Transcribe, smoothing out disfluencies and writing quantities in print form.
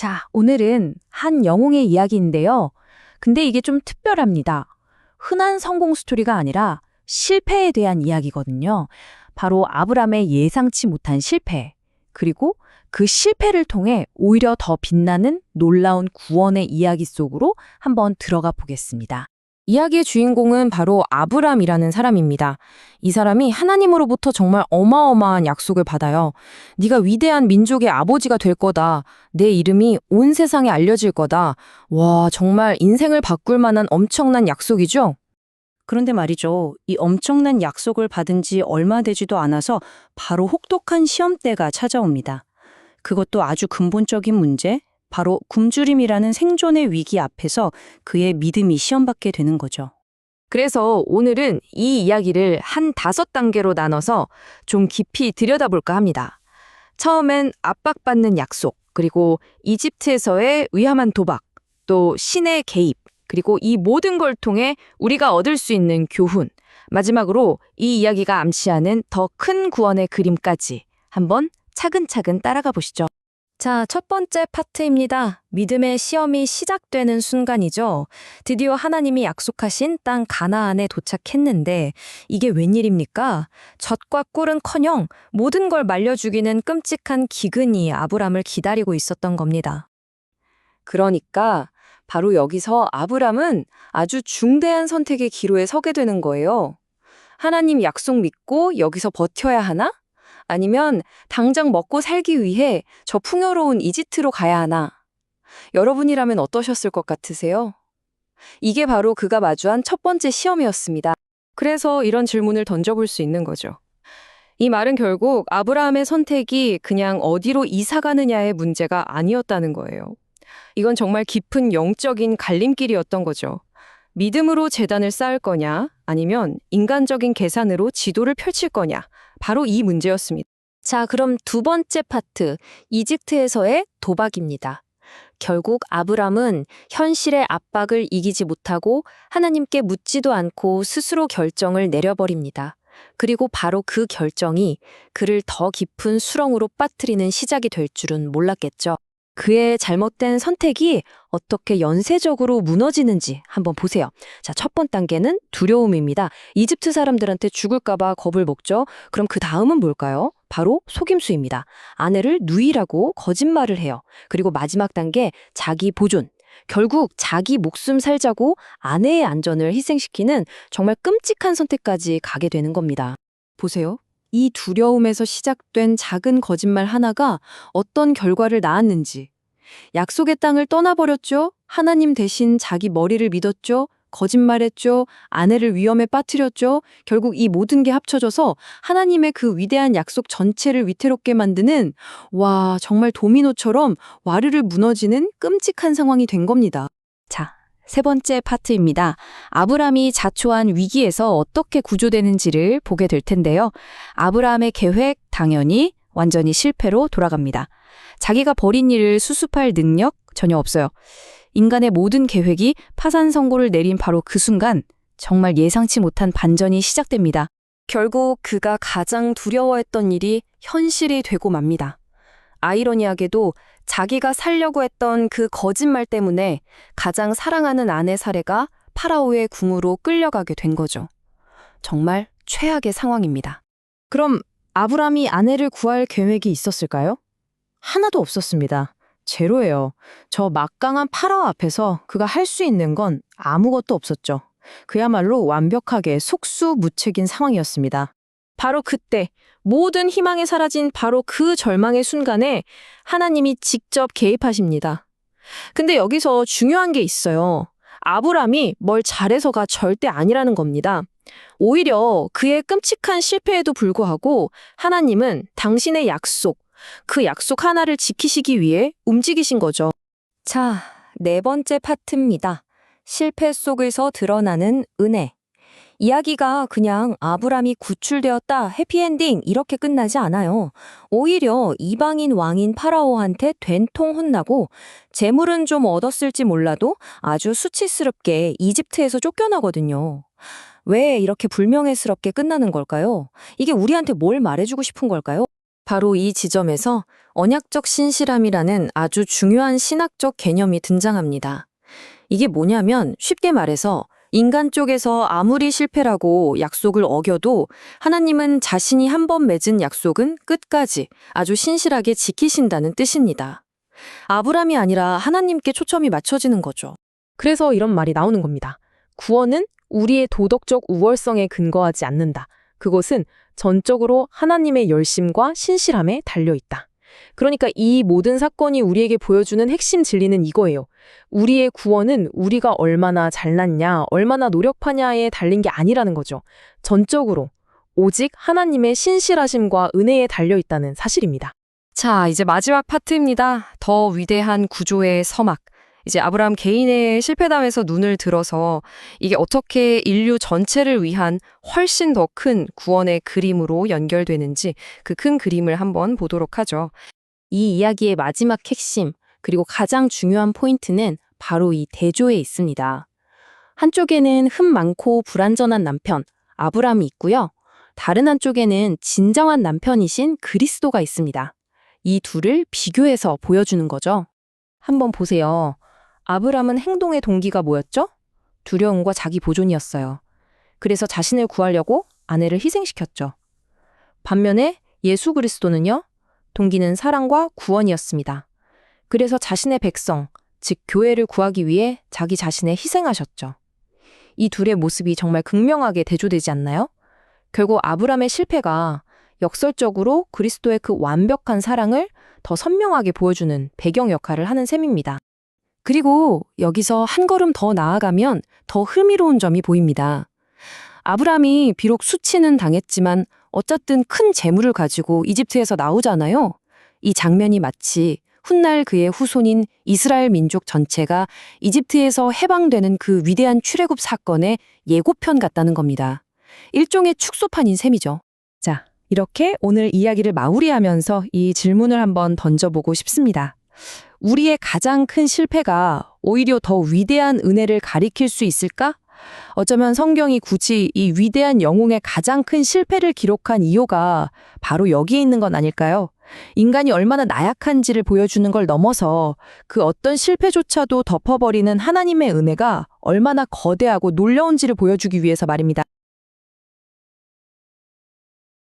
자, 오늘은 한 영웅의 이야기인데요. 근데 이게 좀 특별합니다. 흔한 성공 스토리가 아니라 실패에 대한 이야기거든요. 바로 아브람의 예상치 못한 실패, 그리고 그 실패를 통해 오히려 더 빛나는 놀라운 구원의 이야기 속으로 한번 들어가 보겠습니다. 이야기의 주인공은 바로 아브람이라는 사람입니다. 이 사람이 하나님으로부터 정말 어마어마한 약속을 받아요. 네가 위대한 민족의 아버지가 될 거다. 내 이름이 온 세상에 알려질 거다. 와, 정말 인생을 바꿀 만한 엄청난 약속이죠? 그런데 말이죠. 이 엄청난 약속을 받은 지 얼마 되지도 않아서 바로 혹독한 시험대가 찾아옵니다. 그것도 아주 근본적인 문제, 바로 굶주림이라는 생존의 위기 앞에서 그의 믿음이 시험받게 되는 거죠. 그래서 오늘은 이 이야기를 한 5단계로 나눠서 좀 깊이 들여다볼까 합니다. 처음엔 압박받는 약속, 그리고 이집트에서의 위험한 도박, 또 신의 개입, 그리고 이 모든 걸 통해 우리가 얻을 수 있는 교훈, 마지막으로 이 이야기가 암시하는 더 큰 구원의 그림까지 한번 차근차근 따라가 보시죠. 자, 첫 번째 파트입니다. 믿음의 시험이 시작되는 순간이죠. 드디어 하나님이 약속하신 땅 가나안에 도착했는데 이게 웬일입니까? 젖과 꿀은커녕 모든 걸 말려 죽이는 끔찍한 기근이 아브람을 기다리고 있었던 겁니다. 그러니까 바로 여기서 아브람은 아주 중대한 선택의 기로에 서게 되는 거예요. 하나님 약속 믿고 여기서 버텨야 하나? 아니면 당장 먹고 살기 위해 저 풍요로운 이집트로 가야 하나? 여러분이라면 어떠셨을 것 같으세요? 이게 바로 그가 마주한 첫 번째 시험이었습니다. 그래서 이런 질문을 던져볼 수 있는 거죠. 이 말은 결국 아브라함의 선택이 그냥 어디로 이사 가느냐의 문제가 아니었다는 거예요. 이건 정말 깊은 영적인 갈림길이었던 거죠. 믿음으로 제단을 쌓을 거냐, 아니면 인간적인 계산으로 지도를 펼칠 거냐, 바로 이 문제였습니다. 자, 그럼 두 번째 파트, 이집트에서의 도박입니다. 결국 아브람은 현실의 압박을 이기지 못하고 하나님께 묻지도 않고 스스로 결정을 내려버립니다. 그리고 바로 그 결정이 그를 더 깊은 수렁으로 빠뜨리는 시작이 될 줄은 몰랐겠죠. 그의 잘못된 선택이 어떻게 연쇄적으로 무너지는지 한번 보세요. 자, 첫 번째 단계는 두려움입니다. 이집트 사람들한테 죽을까봐 겁을 먹죠. 그럼 그 다음은 뭘까요? 바로 속임수입니다. 아내를 누이라고 거짓말을 해요. 그리고 마지막 단계, 자기 보존. 결국 자기 목숨 살자고 아내의 안전을 희생시키는 정말 끔찍한 선택까지 가게 되는 겁니다. 보세요. 이 두려움에서 시작된 작은 거짓말 하나가 어떤 결과를 낳았는지. 약속의 땅을 떠나버렸죠. 하나님 대신 자기 머리를 믿었죠. 거짓말했죠. 아내를 위험에 빠뜨렸죠. 결국 이 모든 게 합쳐져서 하나님의 그 위대한 약속 전체를 위태롭게 만드는, 와, 정말 도미노처럼 와르르 무너지는 끔찍한 상황이 된 겁니다. 자, 세 번째 파트입니다. 아브람이 자초한 위기에서 어떻게 구조되는지를 보게 될 텐데요. 아브람의 계획 당연히 완전히 실패로 돌아갑니다. 자기가 벌인 일을 수습할 능력 전혀 없어요. 인간의 모든 계획이 파산 선고를 내린 바로 그 순간 정말 예상치 못한 반전이 시작됩니다. 결국 그가 가장 두려워했던 일이 현실이 되고 맙니다. 아이러니하게도 자기가 살려고 했던 그 거짓말 때문에 가장 사랑하는 아내 사례가 파라오의 궁으로 끌려가게 된 거죠. 정말 최악의 상황입니다. 그럼 아브람이 아내를 구할 계획이 있었을까요? 하나도 없었습니다. 제로예요. 저 막강한 파라오 앞에서 그가 할 수 있는 건 아무것도 없었죠. 그야말로 완벽하게 속수무책인 상황이었습니다. 바로 그때 모든 희망이 사라진 바로 그 절망의 순간에 하나님이 직접 개입하십니다. 근데 여기서 중요한 게 있어요. 아브람이 뭘 잘해서가 절대 아니라는 겁니다. 오히려 그의 끔찍한 실패에도 불구하고 하나님은 당신의 약속, 그 약속 하나를 지키시기 위해 움직이신 거죠. 자, 네 번째 파트입니다. 실패 속에서 드러나는 은혜. 이야기가 그냥 아브람이 구출되었다, 해피엔딩 이렇게 끝나지 않아요. 오히려 이방인 왕인 파라오한테 된통 혼나고 재물은 좀 얻었을지 몰라도 아주 수치스럽게 이집트에서 쫓겨나거든요. 왜 이렇게 불명예스럽게 끝나는 걸까요? 이게 우리한테 뭘 말해주고 싶은 걸까요? 바로 이 지점에서 언약적 신실함이라는 아주 중요한 신학적 개념이 등장합니다. 이게 뭐냐면 쉽게 말해서 인간 쪽에서 아무리 실패라고 약속을 어겨도 하나님은 자신이 한 번 맺은 약속은 끝까지 아주 신실하게 지키신다는 뜻입니다. 아브람이 아니라 하나님께 초점이 맞춰지는 거죠. 그래서 이런 말이 나오는 겁니다. 구원은 우리의 도덕적 우월성에 근거하지 않는다. 그것은 전적으로 하나님의 열심과 신실함에 달려있다. 그러니까 이 모든 사건이 우리에게 보여주는 핵심 진리는 이거예요. 우리의 구원은 우리가 얼마나 잘났냐, 얼마나 노력하냐에 달린 게 아니라는 거죠. 전적으로 오직 하나님의 신실하심과 은혜에 달려있다는 사실입니다. 자, 이제 마지막 파트입니다. 더 위대한 구조의 서막. 이제 아브라함 개인의 실패담에서 눈을 들어서 이게 어떻게 인류 전체를 위한 훨씬 더 큰 구원의 그림으로 연결되는지 그 큰 그림을 한번 보도록 하죠. 이 이야기의 마지막 핵심, 그리고 가장 중요한 포인트는 바로 이 대조에 있습니다. 한쪽에는 흠 많고 불완전한 남편, 아브라함이 있고요. 다른 한쪽에는 진정한 남편이신 그리스도가 있습니다. 이 둘을 비교해서 보여주는 거죠. 한번 보세요. 아브람은 행동의 동기가 뭐였죠? 두려움과 자기 보존이었어요. 그래서 자신을 구하려고 아내를 희생시켰죠. 반면에 예수 그리스도는요, 동기는 사랑과 구원이었습니다. 그래서 자신의 백성, 즉 교회를 구하기 위해 자기 자신을 희생하셨죠. 이 둘의 모습이 정말 극명하게 대조되지 않나요? 결국 아브람의 실패가 역설적으로 그리스도의 그 완벽한 사랑을 더 선명하게 보여주는 배경 역할을 하는 셈입니다. 그리고 여기서 한 걸음 더 나아가면 더 흥미로운 점이 보입니다. 아브람이 비록 수치는 당했지만 어쨌든 큰 재물을 가지고 이집트에서 나오잖아요. 이 장면이 마치 훗날 그의 후손인 이스라엘 민족 전체가 이집트에서 해방되는 그 위대한 출애굽 사건의 예고편 같다는 겁니다. 일종의 축소판인 셈이죠. 자, 이렇게 오늘 이야기를 마무리하면서 이 질문을 한번 던져보고 싶습니다. 우리의 가장 큰 실패가 오히려 더 위대한 은혜를 가리킬 수 있을까? 어쩌면 성경이 굳이 이 위대한 영웅의 가장 큰 실패를 기록한 이유가 바로 여기에 있는 건 아닐까요? 인간이 얼마나 나약한지를 보여주는 걸 넘어서 그 어떤 실패조차도 덮어버리는 하나님의 은혜가 얼마나 거대하고 놀라운지를 보여주기 위해서 말입니다.